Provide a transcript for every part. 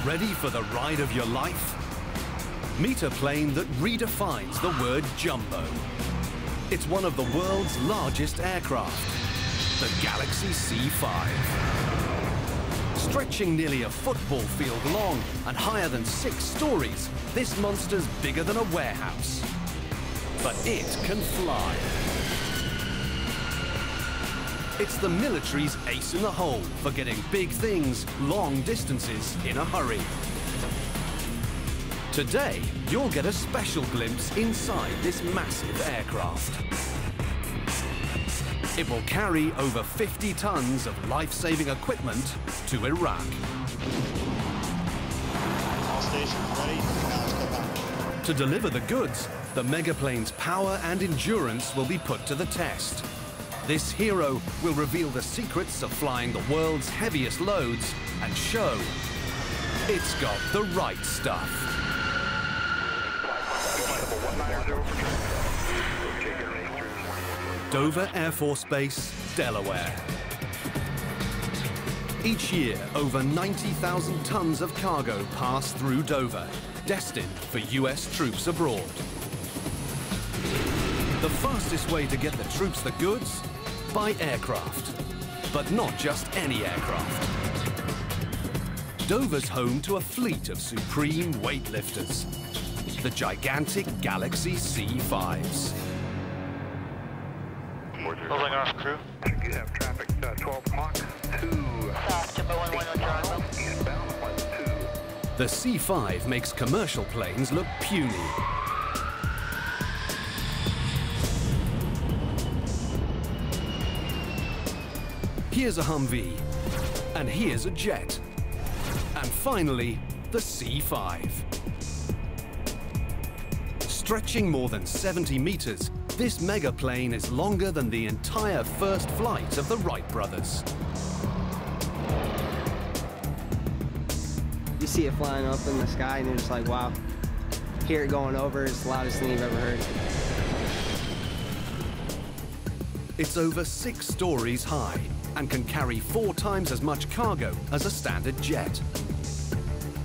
Ready for the ride of your life? Meet a plane that redefines the word jumbo. It's one of the world's largest aircraft, the Galaxy C-5. Stretching nearly a football field long and higher than 6 stories, this monster's bigger than a warehouse. But it can fly. It's the military's ace in the hole for getting big things, long distances in a hurry. Today, you'll get a special glimpse inside this massive aircraft. It will carry over 50 tons of life-saving equipment to Iraq. All stations ready. Now let's go back. To deliver the goods, the megaplane's power and endurance will be put to the test. This hero will reveal the secrets of flying the world's heaviest loads and show it's got the right stuff. Dover Air Force Base, Delaware. Each year, over 90,000 tons of cargo pass through Dover, destined for US troops abroad. The fastest way to get the troops the goods? By aircraft. But not just any aircraft. Dover's home to a fleet of supreme weightlifters, the gigantic Galaxy C-5s. Closing off, crew. You have traffic 12 o'clock to Jumbo 11 on drive. eastbound 12. The C-5 makes commercial planes look puny. Here's a Humvee, and here's a jet. And finally, the C-5. Stretching more than 70 meters, this mega plane is longer than the entire first flight of the Wright brothers. You see it flying up in the sky and you're just like, wow. Hear it going over, it's the loudest thing you've ever heard. It's over 6 stories high and can carry 4 times as much cargo as a standard jet.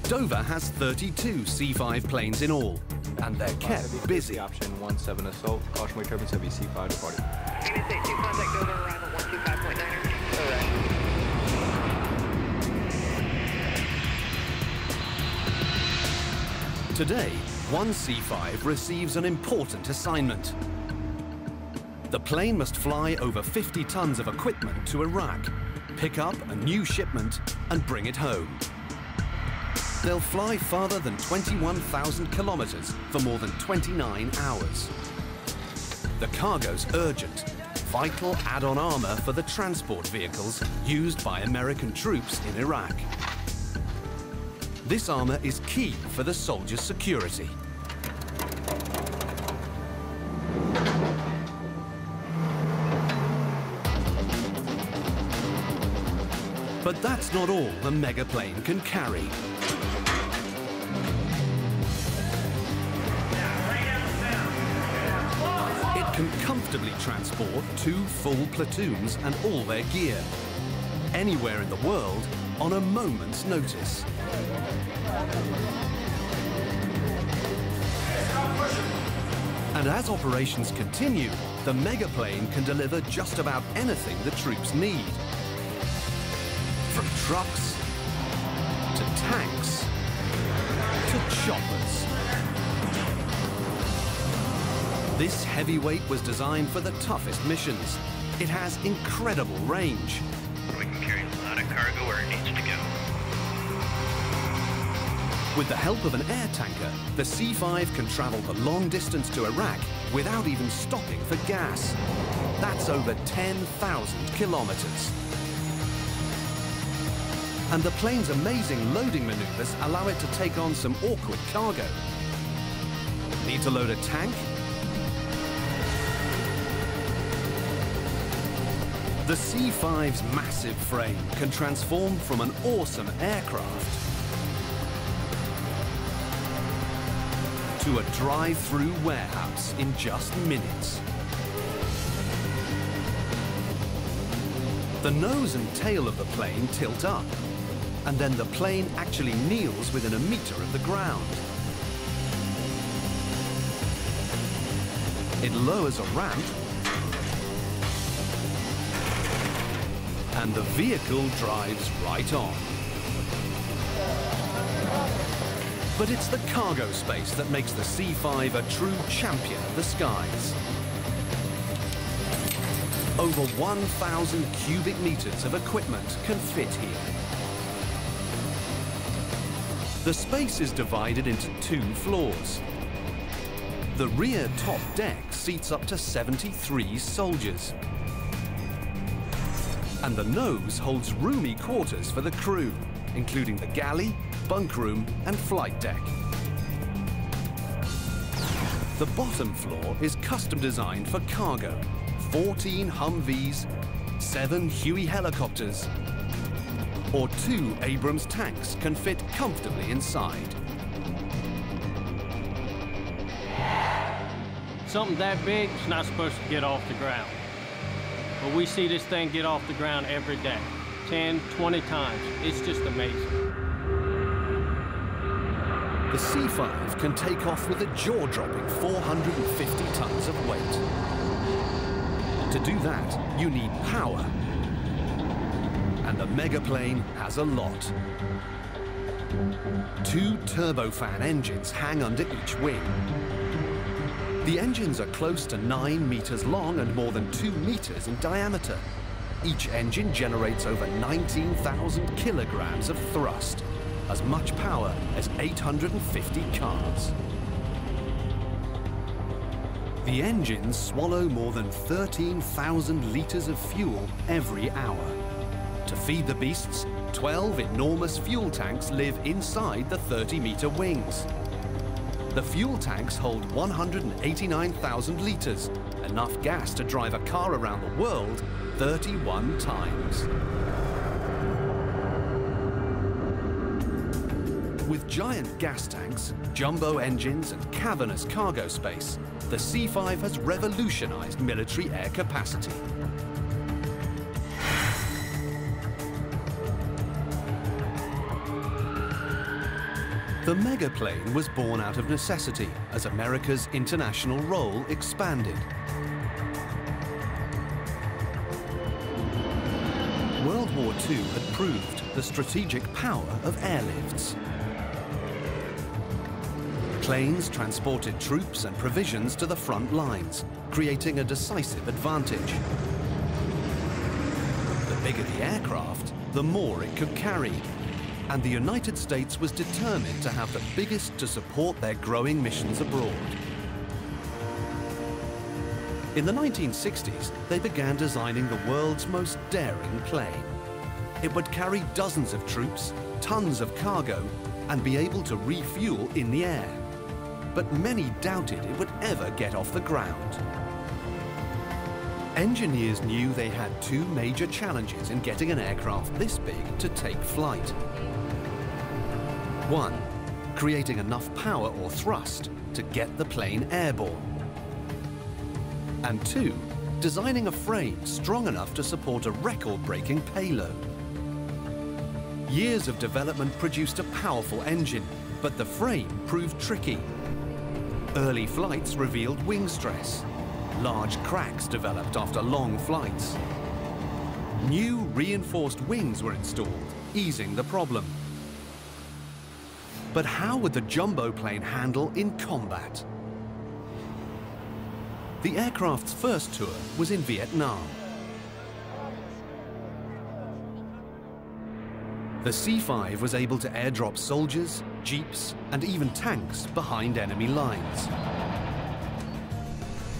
Dover has 32 C-5 planes in all, and they're kept busy. Option 17 assault, caution weight turbines, heavy C-5 departing. United States, contact Dover around the 125.9er. Today, one C-5 receives an important assignment. The plane must fly over 50 tons of equipment to Iraq, pick up a new shipment, and bring it home. They'll fly farther than 21,000 kilometers for more than 29 hours. The cargo's urgent, vital add-on armor for the transport vehicles used by American troops in Iraq. This armor is key for the soldiers' security. But that's not all the mega plane can carry. It can comfortably transport 2 full platoons and all their gear, anywhere in the world on a moment's notice. And as operations continue, the mega plane can deliver just about anything the troops need. From trucks, to tanks, to choppers. This heavyweight was designed for the toughest missions. It has incredible range. We can carry a lot of cargo where it needs to go. With the help of an air tanker, the C-5 can travel the long distance to Iraq without even stopping for gas. That's over 10,000 kilometers. And the plane's amazing loading maneuvers allow it to take on some awkward cargo. Need to load a tank? The C-5's massive frame can transform from an awesome aircraft to a drive-through warehouse in just minutes. The nose and tail of the plane tilt up, and then the plane actually kneels within a meter of the ground. It lowers a ramp, and the vehicle drives right on. But it's the cargo space that makes the C-5 a true champion of the skies. Over 1,000 cubic meters of equipment can fit here. The space is divided into 2 floors. The rear top deck seats up to 73 soldiers. And the nose holds roomy quarters for the crew, including the galley, bunk room, and flight deck. The bottom floor is custom designed for cargo. 14 Humvees, 7 Huey helicopters, or 2 Abrams tanks can fit comfortably inside. Something that big is not supposed to get off the ground. But we see this thing get off the ground every day, 10, 20 times. It's just amazing. The C-5 can take off with a jaw-dropping 450 tons of weight. To do that, you need power. And the megaplane has a lot. 2 turbofan engines hang under each wing. The engines are close to 9 meters long and more than 2 meters in diameter. Each engine generates over 19,000 kilograms of thrust, as much power as 850 cars. The engines swallow more than 13,000 liters of fuel every hour. To feed the beasts, 12 enormous fuel tanks live inside the 30-meter wings. The fuel tanks hold 189,000 liters, enough gas to drive a car around the world 31 times. With giant gas tanks, jumbo engines, and cavernous cargo space, the C-5 has revolutionized military air capacity. The megaplane was born out of necessity as America's international role expanded. World War II had proved the strategic power of airlifts. Planes transported troops and provisions to the front lines, creating a decisive advantage. The bigger the aircraft, the more it could carry. And the United States was determined to have the biggest to support their growing missions abroad. In the 1960s, they began designing the world's most daring plane. It would carry dozens of troops, tons of cargo, and be able to refuel in the air. But many doubted it would ever get off the ground. Engineers knew they had 2 major challenges in getting an aircraft this big to take flight. 1, creating enough power or thrust to get the plane airborne. And 2, designing a frame strong enough to support a record-breaking payload. Years of development produced a powerful engine, but the frame proved tricky. Early flights revealed wing stress. Large cracks developed after long flights. New reinforced wings were installed, easing the problem. But how would the jumbo plane handle in combat? The aircraft's first tour was in Vietnam. The C-5 was able to airdrop soldiers, jeeps, and even tanks behind enemy lines.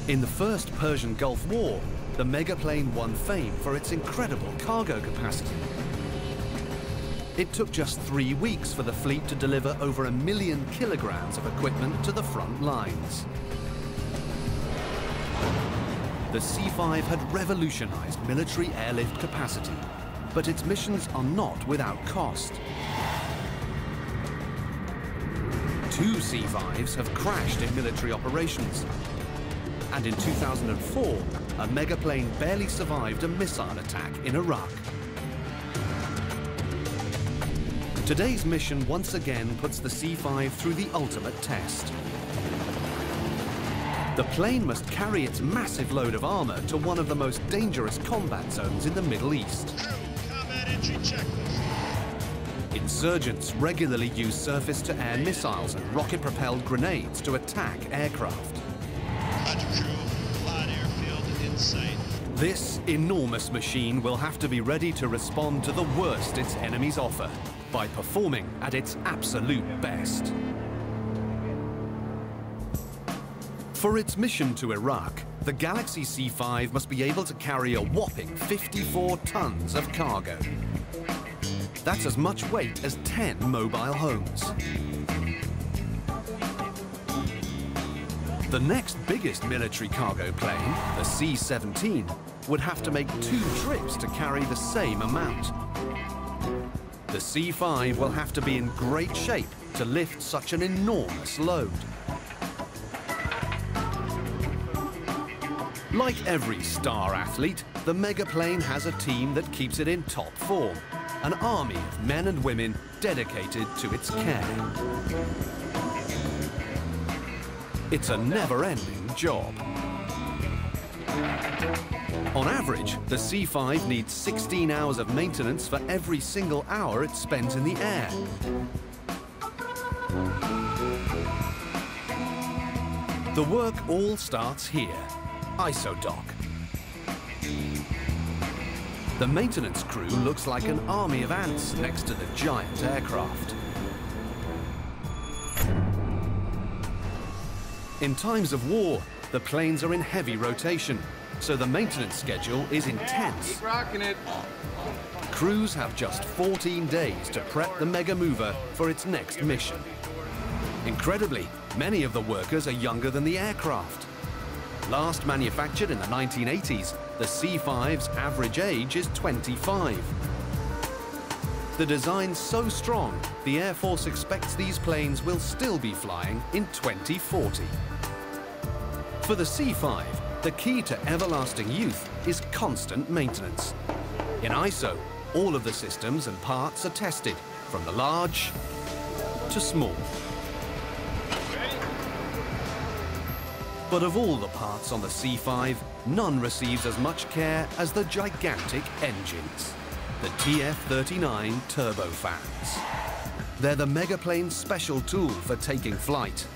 In the first Persian Gulf War, the megaplane won fame for its incredible cargo capacity. It took just 3 weeks for the fleet to deliver over 1 million kilograms of equipment to the front lines. The C-5 had revolutionized military airlift capacity, but its missions are not without cost. 2 C-5s have crashed in military operations. And in 2004, a megaplane barely survived a missile attack in Iraq. Today's mission once again puts the C-5 through the ultimate test. The plane must carry its massive load of armor to one of the most dangerous combat zones in the Middle East. Combat entry checklist. Insurgents regularly use surface-to-air missiles and rocket-propelled grenades to attack aircraft. Roger, crew. Flat airfield in sight. This enormous machine will have to be ready to respond to the worst its enemies offer by performing at its absolute best. For its mission to Iraq, the Galaxy C-5 must be able to carry a whopping 54 tons of cargo. That's as much weight as 10 mobile homes. The next biggest military cargo plane, the C-17, would have to make 2 trips to carry the same amount. The C-5 will have to be in great shape to lift such an enormous load. Like every star athlete, the megaplane has a team that keeps it in top form, an army of men and women dedicated to its care. It's a never-ending job. On average, the C-5 needs 16 hours of maintenance for every single hour it's spent in the air. The work all starts here, ISODOC. The maintenance crew looks like an army of ants next to the giant aircraft. In times of war, the planes are in heavy rotation, so the maintenance schedule is intense. Keep rocking it. Crews have just 14 days to prep the Mega Mover for its next mission. Incredibly, many of the workers are younger than the aircraft. Last manufactured in the 1980s, the C-5's average age is 25. The design's so strong, the Air Force expects these planes will still be flying in 2040. For the C-5, the key to everlasting youth is constant maintenance. In ISO, all of the systems and parts are tested, from the large to small. But of all the parts on the C-5, none receives as much care as the gigantic engines, the TF-39 turbofans. They're the megaplane's special tool for taking flight.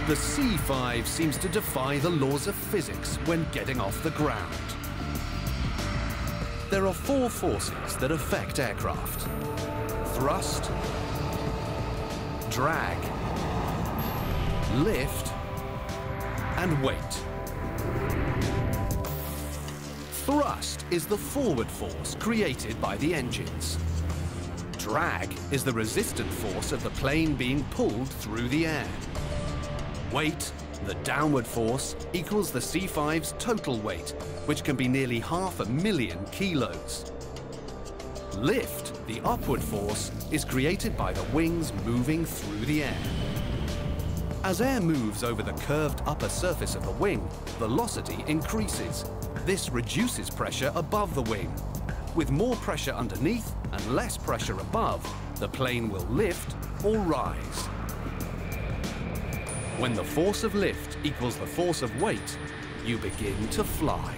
The C-5 seems to defy the laws of physics when getting off the ground. There are 4 forces that affect aircraft: thrust, drag, lift, and weight. Thrust is the forward force created by the engines. Drag is the resistant force of the plane being pulled through the air. Weight, the downward force, equals the C-5's total weight, which can be nearly 500,000 kilos. Lift, the upward force, is created by the wings moving through the air. As air moves over the curved upper surface of the wing, velocity increases. This reduces pressure above the wing. With more pressure underneath and less pressure above, the plane will lift or rise. When the force of lift equals the force of weight, you begin to fly.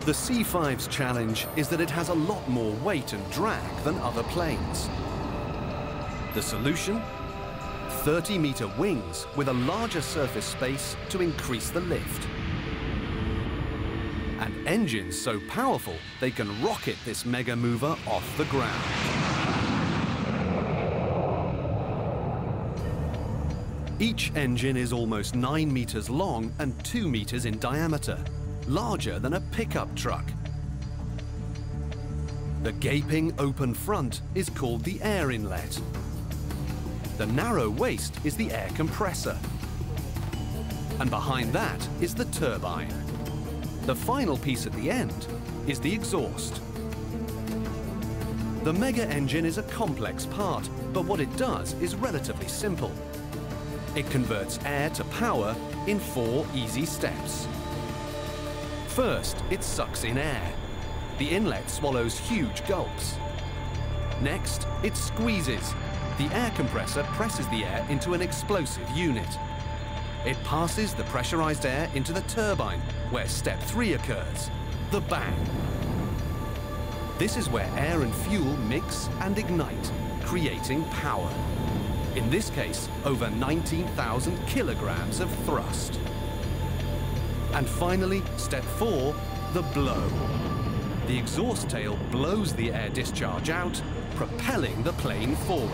The C-5's challenge is that it has a lot more weight and drag than other planes. The solution? 30-meter wings with a larger surface space to increase the lift. And engines so powerful they can rocket this Mega Mover off the ground. Each engine is almost 9 meters long and 2 meters in diameter, larger than a pickup truck. The gaping open front is called the air inlet. The narrow waist is the air compressor. And behind that is the turbine. The final piece at the end is the exhaust. The mega engine is a complex part, but what it does is relatively simple. It converts air to power in 4 easy steps. First, it sucks in air. The inlet swallows huge gulps. Next, it squeezes. The air compressor presses the air into an explosive unit. It passes the pressurized air into the turbine, where step 3 occurs, the bang. This is where air and fuel mix and ignite, creating power. In this case, over 19,000 kilograms of thrust. And finally, step 4, the blow. The exhaust tail blows the air discharge out, propelling the plane forward.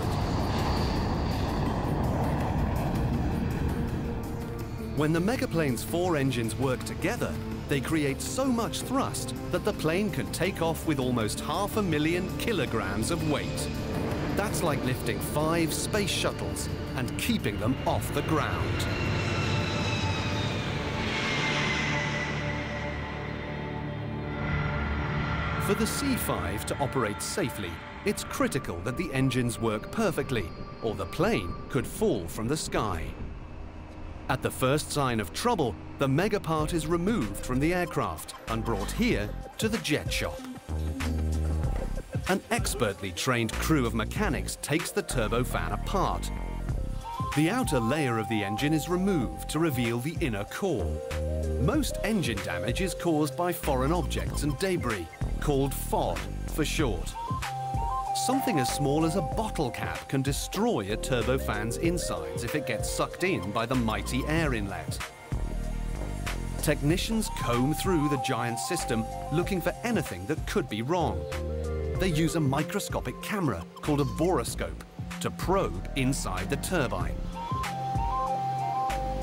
When the megaplane's 4 engines work together, they create so much thrust that the plane can take off with almost 500,000 kilograms of weight. That's like lifting 5 space shuttles and keeping them off the ground. For the C-5 to operate safely, it's critical that the engines work perfectly, or the plane could fall from the sky. At the first sign of trouble, the mega part is removed from the aircraft and brought here to the jet shop. An expertly trained crew of mechanics takes the turbofan apart. The outer layer of the engine is removed to reveal the inner core. Most engine damage is caused by foreign objects and debris, called FOD for short. Something as small as a bottle cap can destroy a turbofan's insides if it gets sucked in by the mighty air inlet. Technicians comb through the giant system looking for anything that could be wrong. They use a microscopic camera called a boroscope to probe inside the turbine.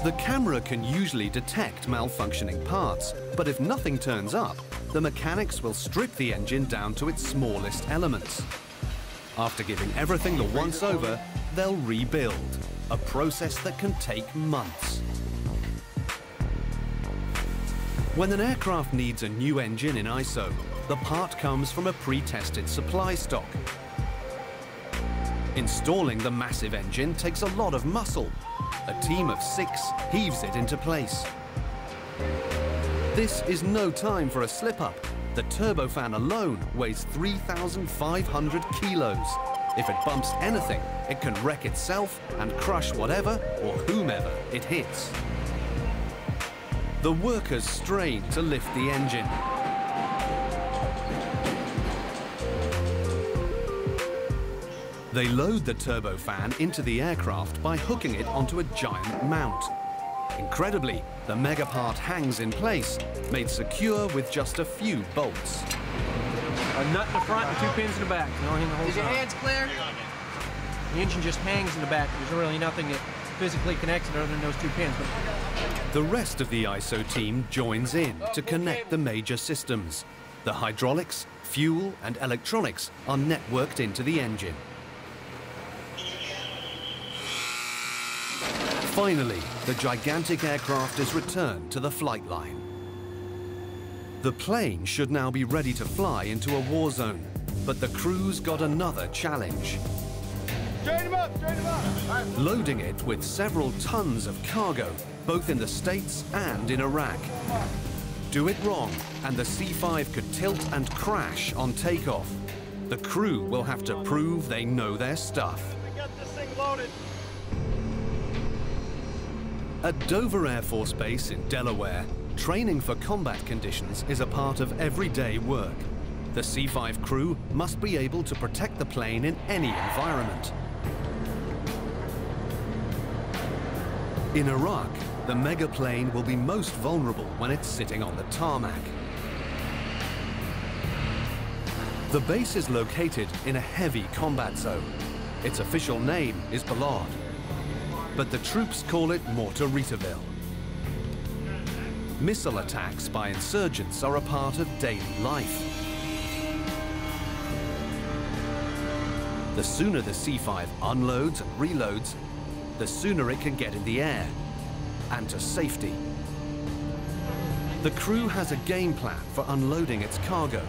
The camera can usually detect malfunctioning parts, but if nothing turns up, the mechanics will strip the engine down to its smallest elements. After giving everything the once-over, they'll rebuild, a process that can take months. When an aircraft needs a new engine in ISO, the part comes from a pre-tested supply stock. Installing the massive engine takes a lot of muscle. A team of 6 heaves it into place. This is no time for a slip-up. The turbofan alone weighs 3,500 kilos. If it bumps anything, it can wreck itself and crush whatever or whomever it hits. The workers strain to lift the engine. They load the turbofan into the aircraft by hooking it onto a giant mount. Incredibly, the mega part hangs in place, made secure with just a few bolts. A nut in the front and 2 pins in the back. No in the whole Is your hands clear? The engine just hangs in the back. There's really nothing that physically connects it other than those 2 pins. The rest of the ISO team joins in to connect the major systems. The hydraulics, fuel, and electronics are networked into the engine. Finally, the gigantic aircraft is returned to the flight line. The plane should now be ready to fly into a war zone, but the crew's got another challenge. Straighten him up, straighten him up. Loading it with several tons of cargo, both in the States and in Iraq. Do it wrong, and the C-5 could tilt and crash on takeoff. The crew will have to prove they know their stuff. We got this thing loaded. At Dover Air Force Base in Delaware, training for combat conditions is a part of everyday work. The C-5 crew must be able to protect the plane in any environment. In Iraq, the mega plane will be most vulnerable when it's sitting on the tarmac. The base is located in a heavy combat zone. Its official name is Balad, but the troops call it Mortaritaville. Missile attacks by insurgents are a part of daily life. The sooner the C-5 unloads and reloads, the sooner it can get in the air and to safety. The crew has a game plan for unloading its cargo.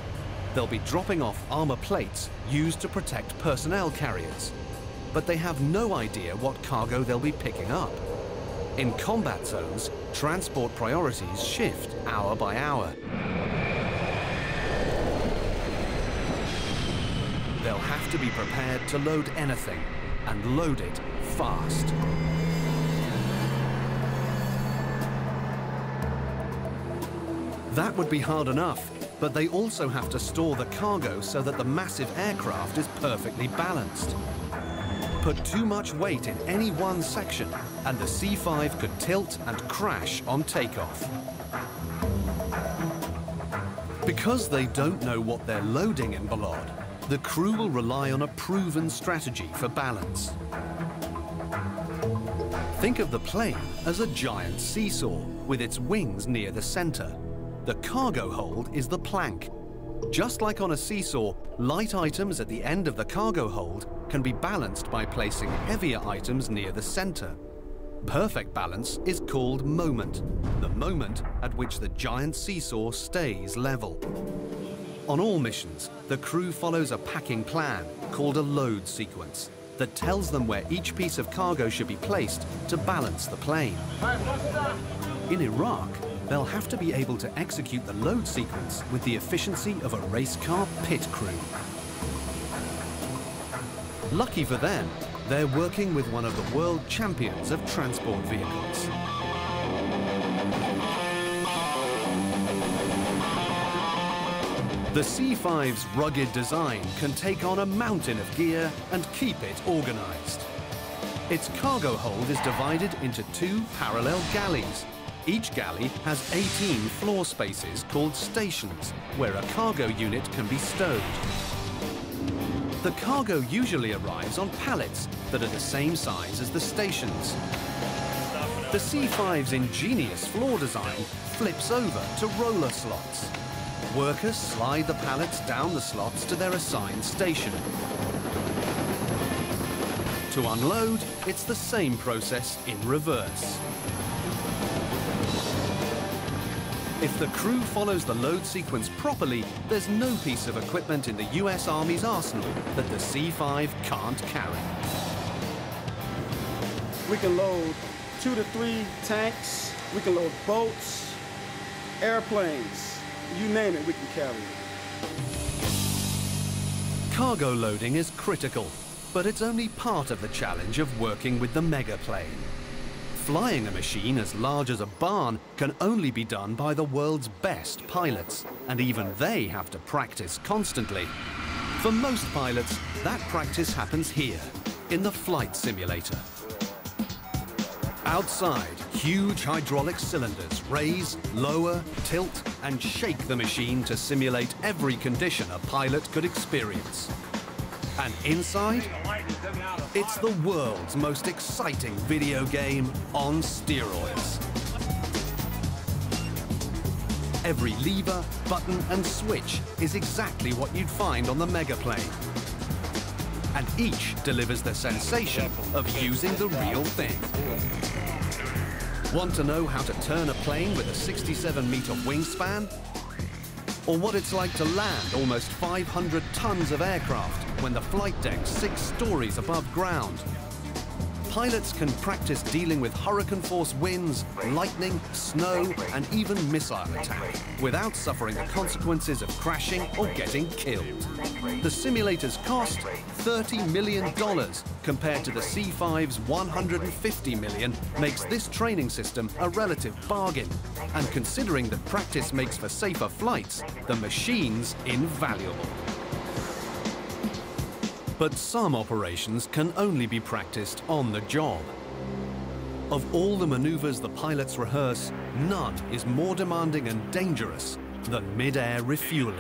They'll be dropping off armor plates used to protect personnel carriers, but they have no idea what cargo they'll be picking up. In combat zones, transport priorities shift hour by hour. They'll have to be prepared to load anything, and load it fast. That would be hard enough, but they also have to store the cargo so that the massive aircraft is perfectly balanced. Put too much weight in any one section, and the C-5 could tilt and crash on takeoff. Because they don't know what they're loading in Larget, the crew will rely on a proven strategy for balance. Think of the plane as a giant seesaw with its wings near the center. The cargo hold is the plank. Just like on a seesaw, light items at the end of the cargo hold can be balanced by placing heavier items near the center. Perfect balance is called moment, the moment at which the giant seesaw stays level. On all missions, the crew follows a packing plan called a load sequence that tells them where each piece of cargo should be placed to balance the plane. In Iraq, they'll have to be able to execute the load sequence with the efficiency of a race car pit crew. Lucky for them, they're working with one of the world champions of transport vehicles. The C-5's rugged design can take on a mountain of gear and keep it organized. Its cargo hold is divided into 2 parallel galleys. Each galley has 18 floor spaces called stations, where a cargo unit can be stowed. The cargo usually arrives on pallets that are the same size as the stations. The C-5's ingenious floor design flips over to roller slots. Workers slide the pallets down the slots to their assigned station. To unload, it's the same process in reverse. If the crew follows the load sequence properly, there's no piece of equipment in the US Army's arsenal that the C-5 can't carry. We can load 2 to 3 tanks, we can load boats, airplanes, you name it, we can carry it. Cargo loading is critical, but it's only part of the challenge of working with the mega plane. Flying a machine as large as a barn can only be done by the world's best pilots, and even they have to practice constantly. For most pilots, that practice happens here, in the flight simulator. Outside, huge hydraulic cylinders raise, lower, tilt, and shake the machine to simulate every condition a pilot could experience. And inside, it's the world's most exciting video game on steroids. Every lever, button, and switch is exactly what you'd find on the mega plane. And each delivers the sensation of using the real thing. Want to know how to turn a plane with a 67-meter wingspan? Or what it's like to land almost 500 tons of aircraft when the flight deck's 6 stories above ground? Pilots can practice dealing with hurricane-force winds, lightning, snow, and even missile attack without suffering the consequences of crashing or getting killed. The simulators cost $30 million compared to the C-5's $150 million makes this training system a relative bargain. And considering that practice makes for safer flights, the machine's invaluable. But some operations can only be practiced on the job. Of all the maneuvers the pilots rehearse, none is more demanding and dangerous than mid-air refueling.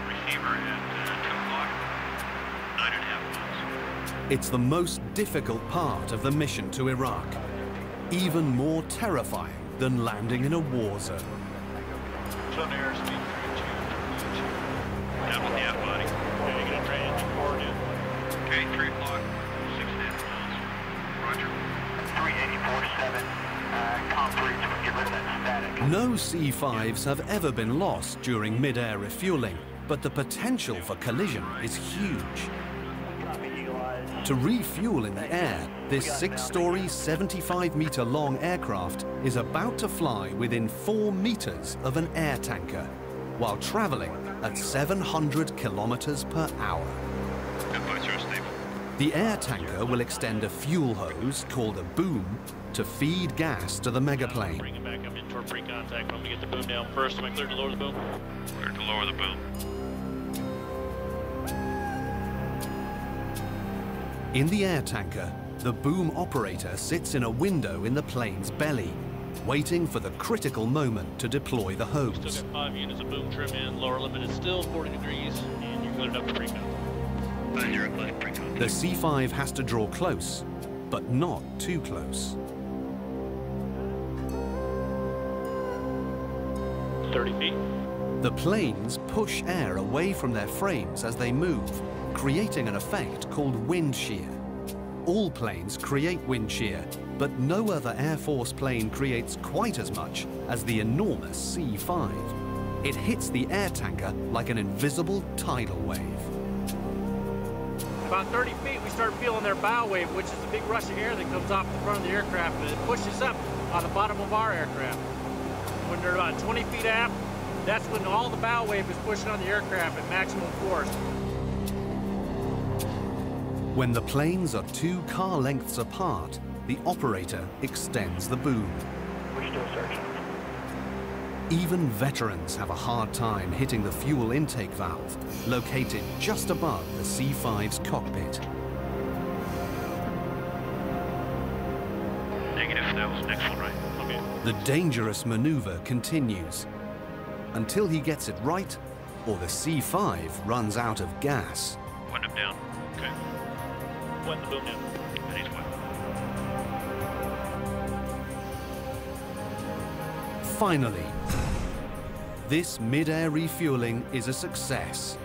Receiver at 2 o'clock, 9.5 knots. It's the most difficult part of the mission to Iraq, even more terrifying than landing in a war zone. So there's speed 32. Down with the F-body. Okay, get a range coordinate. Okay, 3 o'clock, 6.5 knots. Roger. 3847, com 3, get rid of that static. No C-5s have ever been lost during mid-air refueling, but the potential for collision is huge. Copy, Eagle Eyes. To refuel in the air, this 6-story, 75-meter-long aircraft is about to fly within 4 meters of an air tanker, while traveling at 700 kilometers per hour. The air tanker will extend a fuel hose, called a boom, to feed gas to the megaplane. Bring it back up in toward pre-contact. I'm going to get the boom down first. Am I clear to lower the boom? Clear to lower the boom. In the air tanker, the boom operator sits in a window in the plane's belly, waiting for the critical moment to deploy the hose. Still got 5 units of boom trim in. Lower limit is still 40 degrees, and you're cleared up to pre-contact. The C-5 has to draw close, but not too close. 30 feet. The planes push air away from their frames as they move, creating an effect called wind shear. All planes create wind shear, but no other Air Force plane creates quite as much as the enormous C-5. It hits the air tanker like an invisible tidal wave. About 30 feet, we start feeling their bow wave, which is a big rush of air that comes off the front of the aircraft, and it pushes up on the bottom of our aircraft. When they're about 20 feet aft, that's when all the bow wave is pushing on the aircraft at maximum force. When the planes are 2 car lengths apart, the operator extends the boom. We're still searching. Even veterans have a hard time hitting the fuel intake valve, located just above the C-5's cockpit. Negative, that was next one, right? Okay. The dangerous maneuver continues until he gets it right or the C-5 runs out of gas. Wind him down. Okay. Wind the boom down. And he's wet. Finally, this mid-air refueling is a success.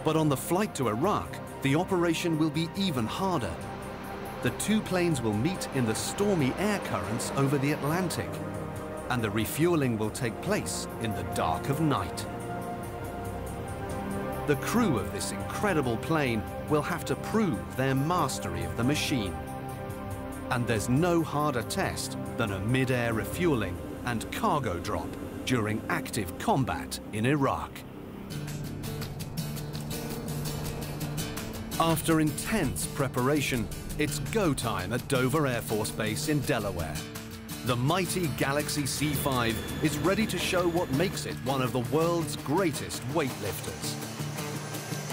But on the flight to Iraq, the operation will be even harder. The 2 planes will meet in the stormy air currents over the Atlantic, and the refueling will take place in the dark of night. The crew of this incredible plane will have to prove their mastery of the machine. And there's no harder test than a mid-air refueling and cargo drop during active combat in Iraq. After intense preparation, it's go time at Dover Air Force Base in Delaware. The mighty Galaxy C-5 is ready to show what makes it one of the world's greatest weightlifters.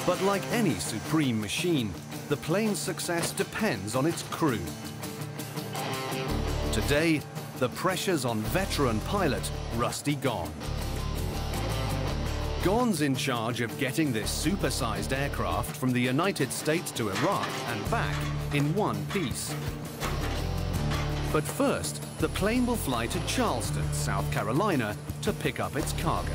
But like any supreme machine, the plane's success depends on its crew. Today, the pressure's on veteran pilot Rusty Gone. Gone's in charge of getting this supersized aircraft from the United States to Iraq and back in one piece. But first, the plane will fly to Charleston, South Carolina, to pick up its cargo.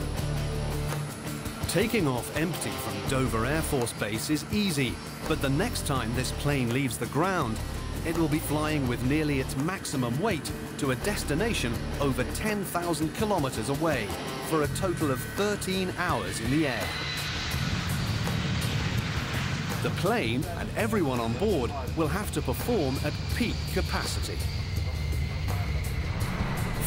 Taking off empty from Dover Air Force Base is easy, but the next time this plane leaves the ground, it will be flying with nearly its maximum weight to a destination over 10,000 kilometers away for a total of 13 hours in the air. The plane and everyone on board will have to perform at peak capacity.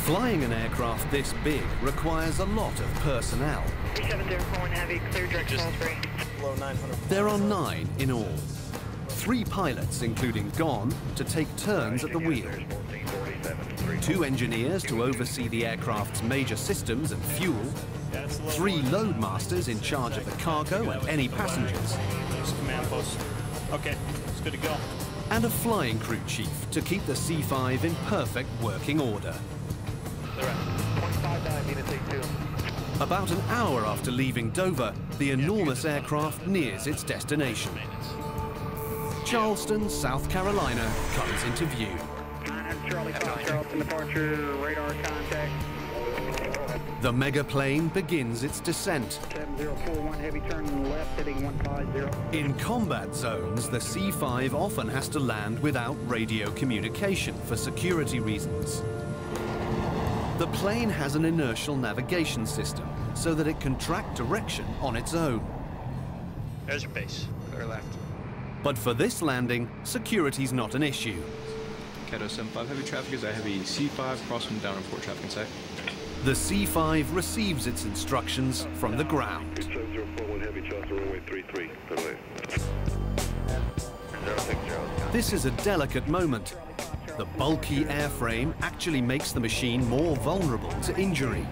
Flying an aircraft this big requires a lot of personnel. 3704 Navy, clear direct Salisbury. Below 900. There are 9 in all. 3 pilots, including Gone, to take turns at the wheel. 2 engineers to oversee the aircraft's major systems and fuel. 3 loadmasters in charge of the cargo and any passengers. Command post. Okay, it's good to go. And a flying crew chief to keep the C-5 in perfect working order. About an hour after leaving Dover, the enormous aircraft nears its destination. Charleston, South Carolina comes into view. Charlie Charleston departure, radar contact. The megaplane begins its descent. 7041 heavy turn left heading 150. In combat zones, the C-5 often has to land without radio communication for security reasons. The plane has an inertial navigation system so that it can track direction on its own. There's your base. Clear left. But for this landing, security's not an issue. Cato 7-5, heavy traffic is a heavy C-5, crosswind down report traffic in sight. The C-5 receives its instructions from the ground. 7041 heavy, Charles, runway 33, runway. 060. This is a delicate moment. The bulky airframe actually makes the machine more vulnerable to injury.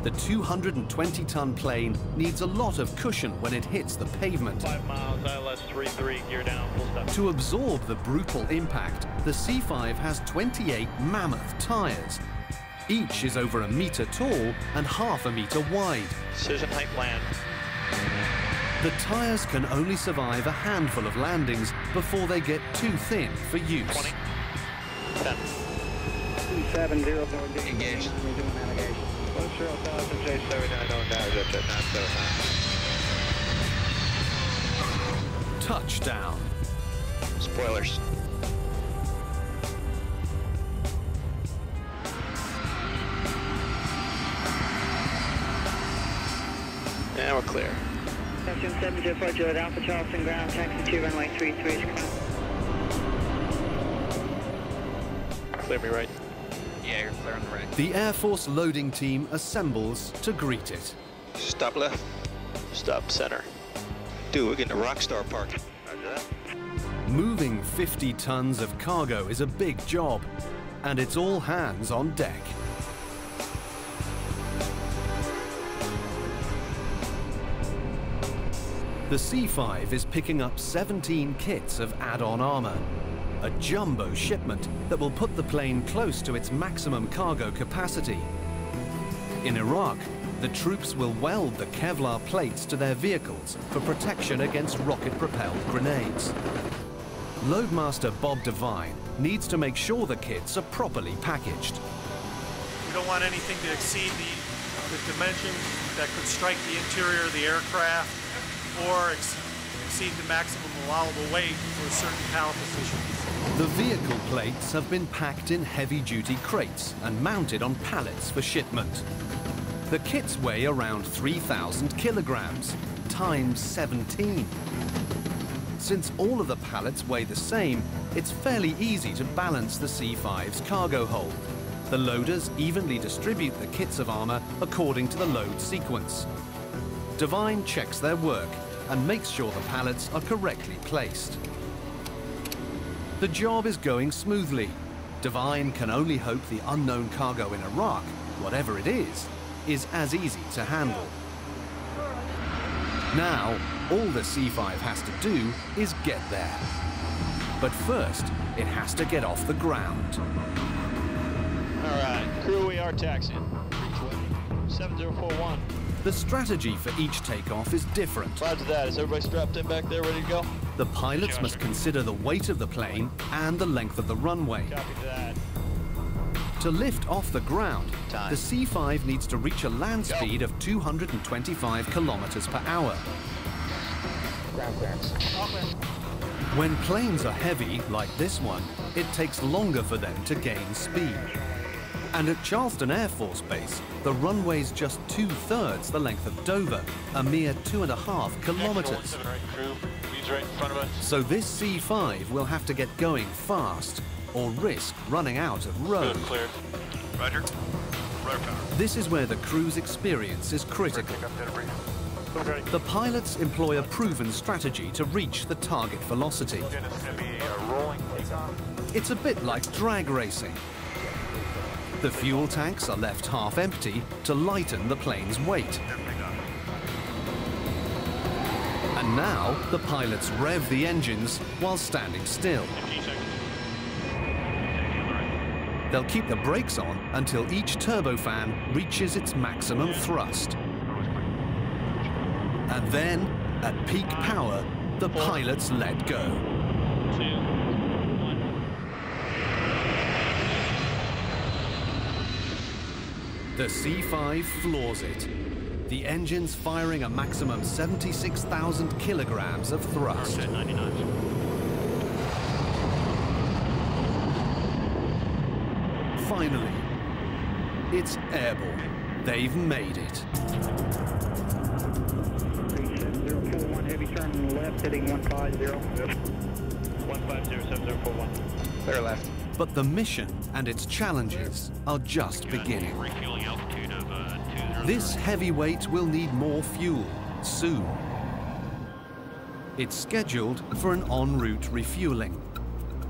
The 220-ton plane needs a lot of cushion when it hits the pavement. 5 miles, ILS 33, gear down, full stop. To absorb the brutal impact, the C-5 has 28 mammoth tires. Each is over 1 meter tall and half a meter wide. Decision height land. The tires can only survive a handful of landings before they get too thin for use. 20. 10. 70. Engaged. Touchdown. Spoilers. Now we're clear. 704 Juliet Alpha Charleston ground, taxi 2 runway 33. Clear me right. Yeah, you're clear on the right. The Air Force loading team assembles to greet it. Stop left. Stop center. Dude, we're getting a rock star park. Moving 50 tons of cargo is a big job, and it's all hands on deck. The C-5 is picking up 17 kits of add-on armor, a jumbo shipment that will put the plane close to its maximum cargo capacity. In Iraq, the troops will weld the Kevlar plates to their vehicles for protection against rocket-propelled grenades. Loadmaster Bob Devine needs to make sure the kits are properly packaged. We don't want anything to exceed the dimensions that could strike the interior of the aircraft or exceed the maximum allowable weight for a certain pallet position. The vehicle plates have been packed in heavy-duty crates and mounted on pallets for shipment. The kits weigh around 3,000 kilograms, times 17. Since all of the pallets weigh the same, it's fairly easy to balance the C-5's cargo hold. The loaders evenly distribute the kits of armor according to the load sequence. Devine checks their work and makes sure the pallets are correctly placed. The job is going smoothly. Devine can only hope the unknown cargo in Iraq, whatever it is as easy to handle. Now, all the C-5 has to do is get there. But first, it has to get off the ground. All right, crew, we are taxiing. 7041. The strategy for each takeoff is different. Roger that. Is everybody strapped in back there, ready to go? The pilots must consider the weight of the plane and the length of the runway. Copy that. To lift off the ground, the C-5 needs to reach a land speed of 225 kilometers per hour. When planes are heavy, like this one, it takes longer for them to gain speed. And at Charleston Air Force Base, the runway's just 2/3 the length of Dover, a mere 2.5 kilometers. Right in front of us. So this C-5 will have to get going fast or risk running out of road. Good, clear. Roger. Rudder power. This is where the crew's experience is critical. The pilots employ a proven strategy to reach the target velocity. It's a bit like drag racing. The fuel tanks are left half empty to lighten the plane's weight. And now, the pilots rev the engines while standing still. They'll keep the brakes on until each turbofan reaches its maximum thrust. And then, at peak power, the pilots let go. 2, 1. The C-5 floors it. The engine's firing a maximum 76,000 kilograms of thrust. 99. Finally, it's airborne. They've made it. turn left heading 150. 1507041. Clear left. But the mission and its challenges are just beginning. Refueling altitude of 200. This heavyweight will need more fuel soon. It's scheduled for an en route refueling.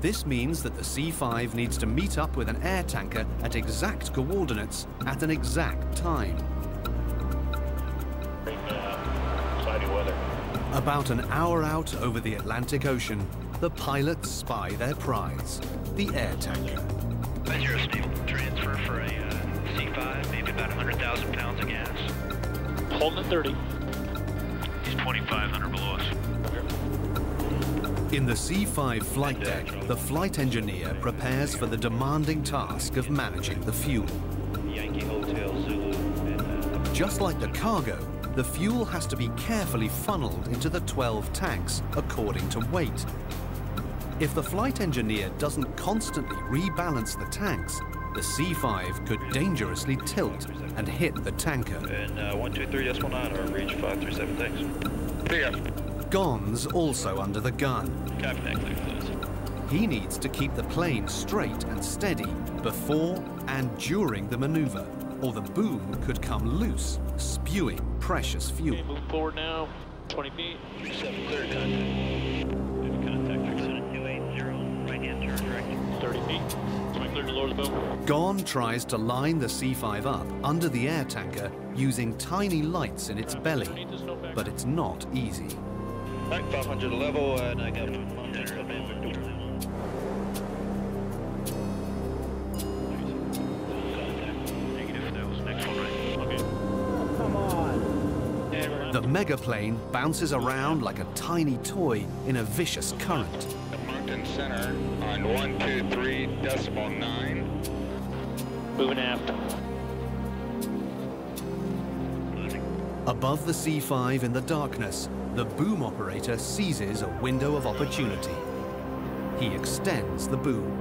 This means that the C-5 needs to meet up with an air tanker at exact coordinates at an exact time. Cloudy weather. About an hour out over the Atlantic Ocean, the pilots spy their prize, the air tanker. Zero stable transfer for a C-5, maybe about 100,000 pounds of gas. Holding at 30. He's 2,500 below us. In the C-5 flight deck, the flight engineer prepares for the demanding task of managing the fuel. Yankee Hotel Zulu. Just like the cargo, the fuel has to be carefully funneled into the 12 tanks according to weight. If the flight engineer doesn't constantly rebalance the tanks, the C-5 could dangerously tilt and hit the tanker. And 123.9 or reach 537, thanks. Clear. Gon's also under the gun. Copy that, clear, please. He needs to keep the plane straight and steady before and during the maneuver, or the boom could come loose, spewing precious fuel. Okay, move forward now, 20 feet. 37, clear contact. Contact 280, right-hand turn direct. 30 feet. Swing clear to lower the boom. Gon tries to line the C-5 up under the air tanker using tiny lights in its belly, but it's not easy. Right, 500 level, and I got negative, that was next one, right? Okay. Come on. The megaplane bounces around like a tiny toy in a vicious current. Mountain center on 123.9. Moving aft. Above the C-5 in the darkness, the boom operator seizes a window of opportunity. He extends the boom.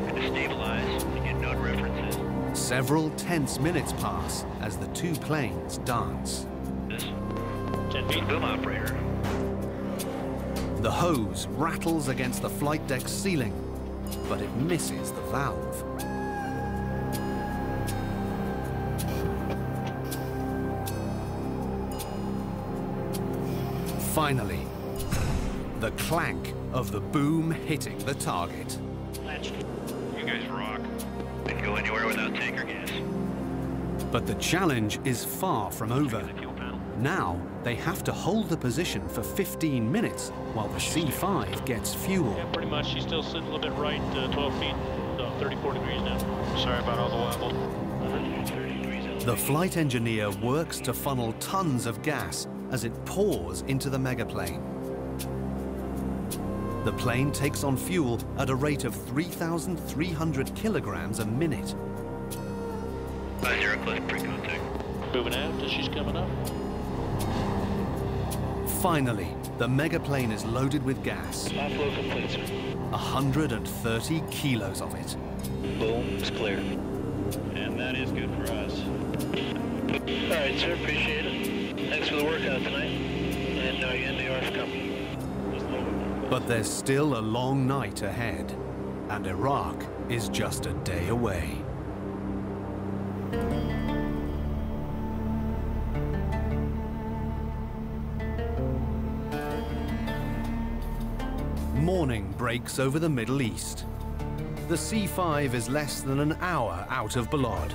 Stabilize and get node references. Several tense minutes pass as the two planes dance. 10 feet. Boom operator. The hose rattles against the flight deck ceiling, but it misses the valve. Finally, the clank of the boom hitting the target. You guys rock. Didn't go anywhere without tanker gas. But the challenge is far from over. Now, they have to hold the position for 15 minutes while the C-5 gets fuel. Yeah, pretty much. She's still sitting a little bit right, 12 feet, so 34 degrees now. Sorry about all the wobble. The flight engineer works to funnel tons of gas as it pours into the megaplane. The plane takes on fuel at a rate of 3,300 kilograms a minute. 50 close pre-contact. Moving aft as she's coming up. Finally, the megaplane is loaded with gas. Offload complete, sir. 130 kilos of it. Boom, it's clear. And that is good for us. All right, sir, appreciate it. Thanks for the workout tonight. And your NDR's coming. But there's still a long night ahead, and Iraq is just a day away. Morning breaks over the Middle East. The C-5 is less than an hour out of Balad.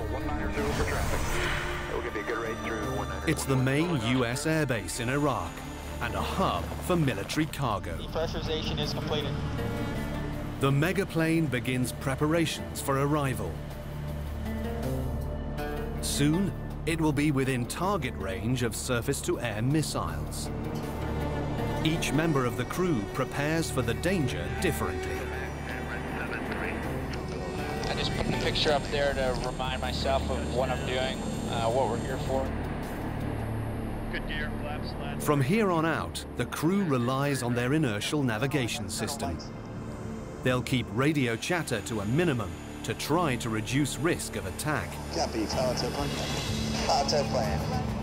It's the main US airbase in Iraq and a hub for military cargo. Depressurization is completed. The megaplane begins preparations for arrival. Soon, it will be within target range of surface-to-air missiles. Each member of the crew prepares for the danger differently. I just put the picture up there to remind myself of what I'm doing, what we're here for. Good gear, flaps, slats. From here on out, the crew relies on their inertial navigation system. They'll keep radio chatter to a minimum to try to reduce risk of attack. Copy, pilot's up on. Contact plane.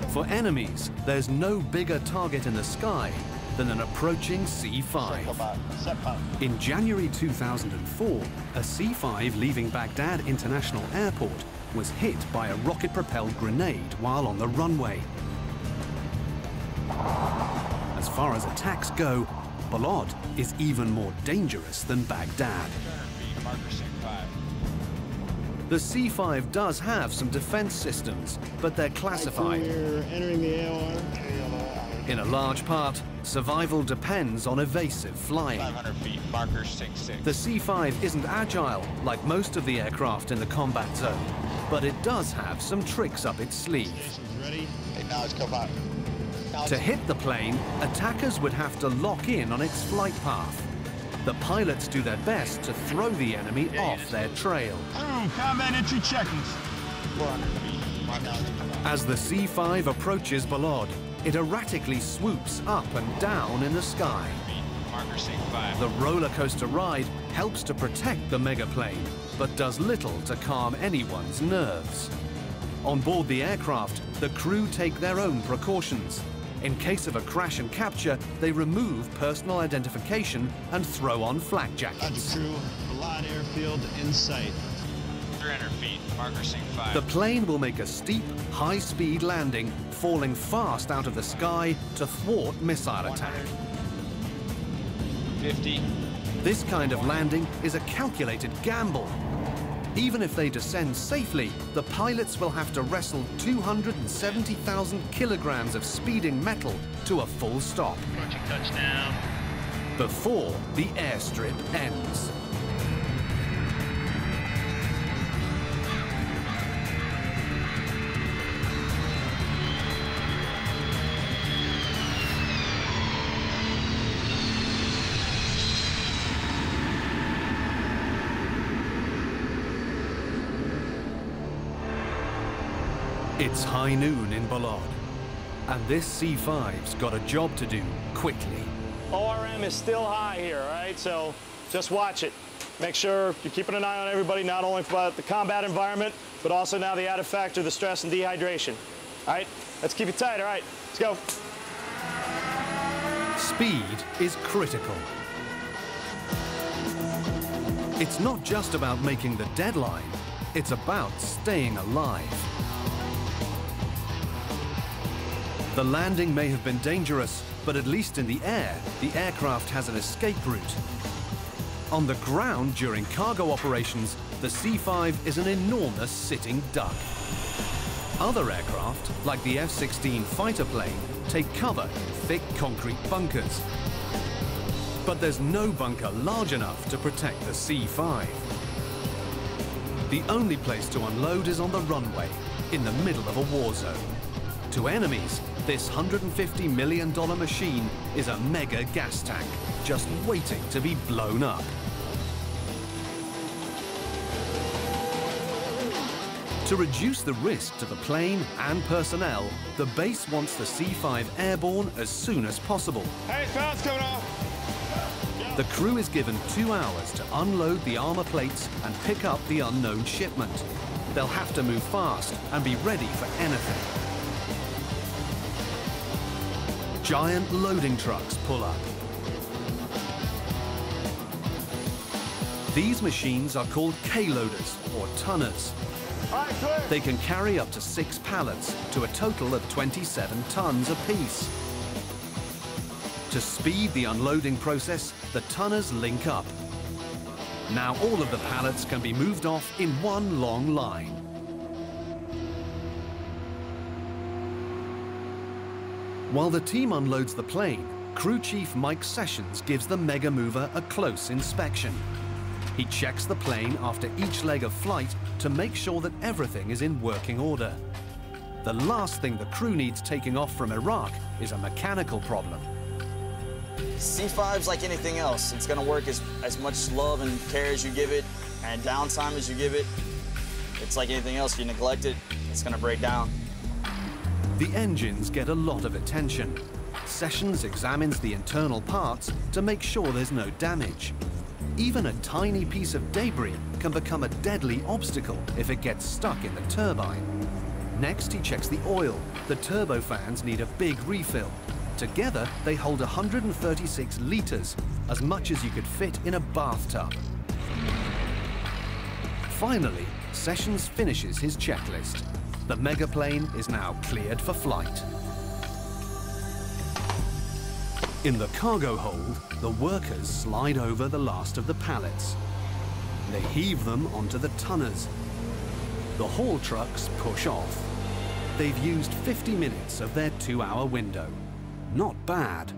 For enemies, there's no bigger target in the sky than an approaching C-5. In January 2004, a C-5 leaving Baghdad International Airport was hit by a rocket-propelled grenade while on the runway. As far as attacks go, Balad is even more dangerous than Baghdad. The C-5 does have some defense systems, but they're classified. We're entering the AOR. In a large part, survival depends on evasive flying. 500 feet, marker 66. The C-5 isn't agile like most of the aircraft in the combat zone, but it does have some tricks up its sleeve. Ready? Hey, now it's come out. To hit the plane, attackers would have to lock in on its flight path. The pilots do their best to throw the enemy off their trail. Combat entry checkings. 400 feet. As the C-5 approaches Balad, it erratically swoops up and down in the sky. Marker 65. The roller coaster ride helps to protect the megaplane, but does little to calm anyone's nerves. On board the aircraft, the crew take their own precautions. In case of a crash and capture, they remove personal identification and throw on flak jackets. Crew, Balad Airfield in sight. 300 feet, marker 65. The plane will make a steep, high-speed landing, falling fast out of the sky to thwart missile attack. 50. This kind of landing is a calculated gamble. Even if they descend safely, the pilots will have to wrestle 270,000 kilograms of speeding metal to a full stop. Approaching touchdown. Before the airstrip ends. It's high noon in Balad, and this C-5's got a job to do quickly. ORM is still high here, all right? So just watch it. Make sure you're keeping an eye on everybody, not only for the combat environment, but also now the added factor, the stress and dehydration. All right, let's keep it tight, all right? Let's go. Speed is critical. It's not just about making the deadline, it's about staying alive. The landing may have been dangerous, but at least in the air, the aircraft has an escape route. On the ground during cargo operations, the C-5 is an enormous sitting duck. Other aircraft, like the F-16 fighter plane, take cover in thick concrete bunkers. But there's no bunker large enough to protect the C-5. The only place to unload is on the runway, in the middle of a war zone. To enemies, this $150 million machine is a mega gas tank, just waiting to be blown up. To reduce the risk to the plane and personnel, the base wants the C-5 airborne as soon as possible. Hey, sound's coming off. The crew is given 2 hours to unload the armor plates and pick up the unknown shipment. They'll have to move fast and be ready for anything. Giant loading trucks pull up. These machines are called K-loaders or tonners. They can carry up to 6 pallets to a total of 27 tons apiece. To speed the unloading process, the tonners link up. Now all of the pallets can be moved off in one long line. While the team unloads the plane, Crew Chief Mike Sessions gives the Mega Mover a close inspection. He checks the plane after each leg of flight to make sure that everything is in working order. The last thing the crew needs taking off from Iraq is a mechanical problem. C-5's like anything else. It's gonna work as much love and care as you give it, and downtime as you give it. It's like anything else. You neglect it, it's gonna break down. The engines get a lot of attention. Sessions examines the internal parts to make sure there's no damage. Even a tiny piece of debris can become a deadly obstacle if it gets stuck in the turbine. Next, he checks the oil. The turbofans need a big refill. Together, they hold 136 liters, as much as you could fit in a bathtub. Finally, Sessions finishes his checklist. The megaplane is now cleared for flight. In the cargo hold, the workers slide over the last of the pallets. They heave them onto the tonners. The haul trucks push off. They've used 50 minutes of their 2-hour window. Not bad.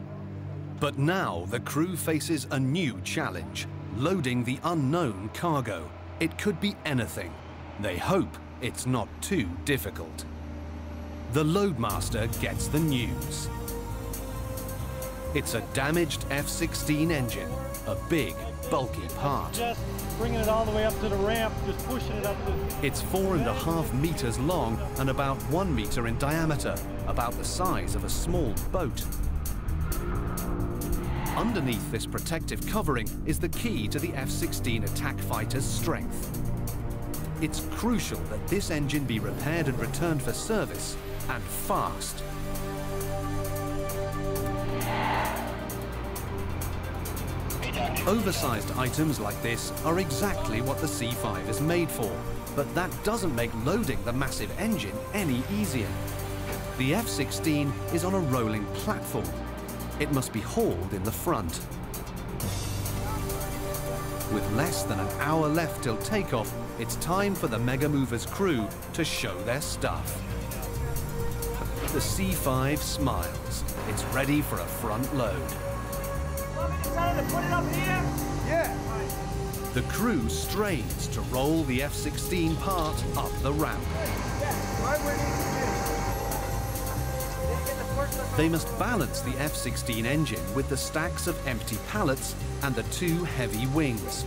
But now the crew faces a new challenge, loading the unknown cargo. It could be anything. They hope it's not too difficult. The loadmaster gets the news. It's a damaged F-16 engine, a big, bulky part. Just bringing it all the way up to the ramp, just pushing it up to... It's 4.5 meters long and about 1 meter in diameter, about the size of a small boat. Underneath this protective covering is the key to the F-16 attack fighter's strength. It's crucial that this engine be repaired and returned for service, and fast. Oversized items like this are exactly what the C-5 is made for, but that doesn't make loading the massive engine any easier. The F-16 is on a rolling platform. It must be hauled in the front. With less than an hour left till takeoff, it's time for the Mega Mover's crew to show their stuff. The C-5 smiles. It's ready for a front load. Put it up here? Yeah. The crew strains to roll the F-16 part up the ramp. They must balance the F-16 engine with the stacks of empty pallets and the 2 heavy wings.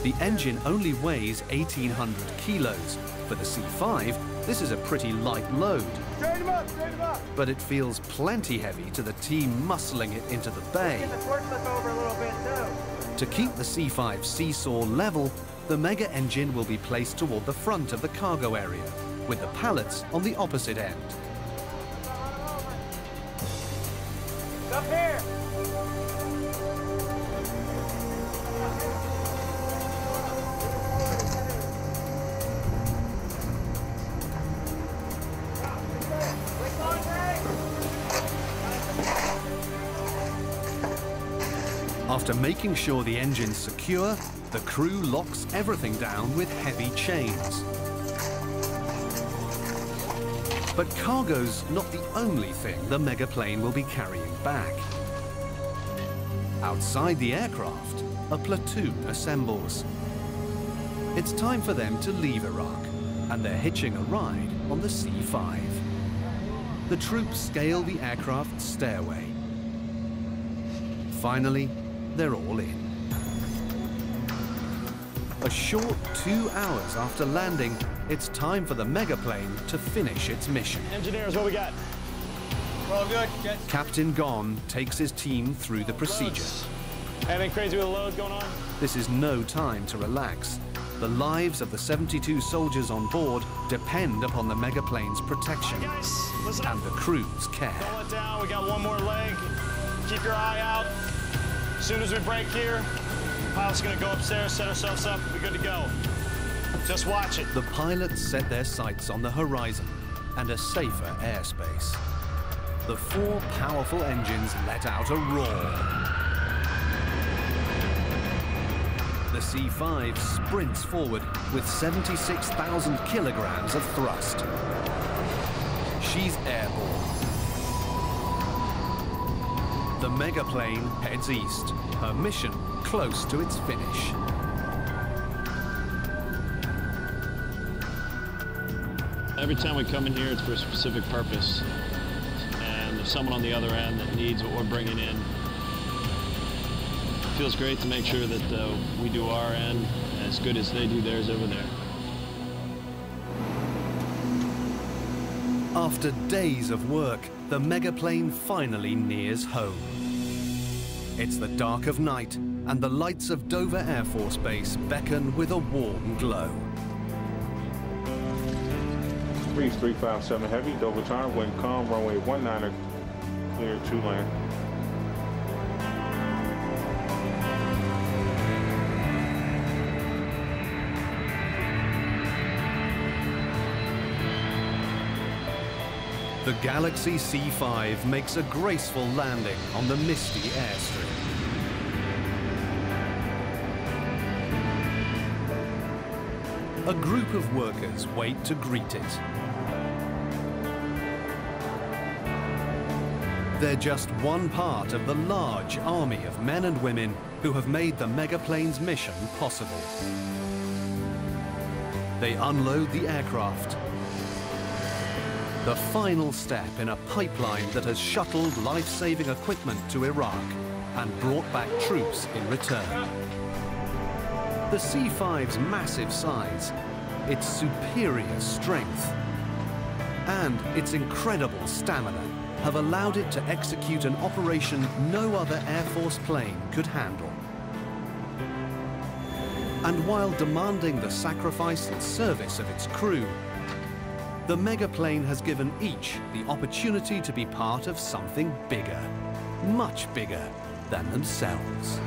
The engine only weighs 1,800 kilos. For the C-5, this is a pretty light load. Straighten him up, straighten him up. But it feels plenty heavy to the team muscling it into the bay. Get the forklift over a little bit too. To keep the C-5 seesaw level, the mega engine will be placed toward the front of the cargo area, with the pallets on the opposite end. Up here. After making sure the engine's secure, the crew locks everything down with heavy chains. But cargo's not the only thing the megaplane will be carrying back. Outside the aircraft, a platoon assembles. It's time for them to leave Iraq, and they're hitching a ride on the C-5. The troops scale the aircraft's stairway. Finally, they're all in. A short 2 hours after landing, it's time for the megaplane to finish its mission. Engineers, what we got? All good. Captain Gon takes his team through the procedure. Anything crazy with the load going on? This is no time to relax. The lives of the 72 soldiers on board depend upon the megaplane's protection and the crew's care. Pull it down, we got one more leg. Keep your eye out. As soon as we break here, the pilot's gonna go upstairs, set ourselves up, we're good to go. Just watch it. The pilots set their sights on the horizon and a safer airspace. The 4 powerful engines let out a roar. The C-5 sprints forward with 76,000 kilograms of thrust. She's airborne. The megaplane heads east, her mission close to its finish. Every time we come in here, it's for a specific purpose. And there's someone on the other end that needs what we're bringing in. It feels great to make sure that we do our end as good as they do theirs over there. After days of work, the megaplane finally nears home. It's the dark of night, and the lights of Dover Air Force Base beckon with a warm glow. Breeze 357 Heavy, double time, wind calm, runway 19er, clear to land. The Galaxy C-5 makes a graceful landing on the misty airstrip. A group of workers wait to greet it. They're just one part of the large army of men and women who have made the megaplane's mission possible. They unload the aircraft, the final step in a pipeline that has shuttled life-saving equipment to Iraq and brought back troops in return. The C-5's massive size, its superior strength, and its incredible stamina have allowed it to execute an operation no other Air Force plane could handle. And while demanding the sacrifice and service of its crew, the megaplane has given each the opportunity to be part of something bigger, much bigger than themselves.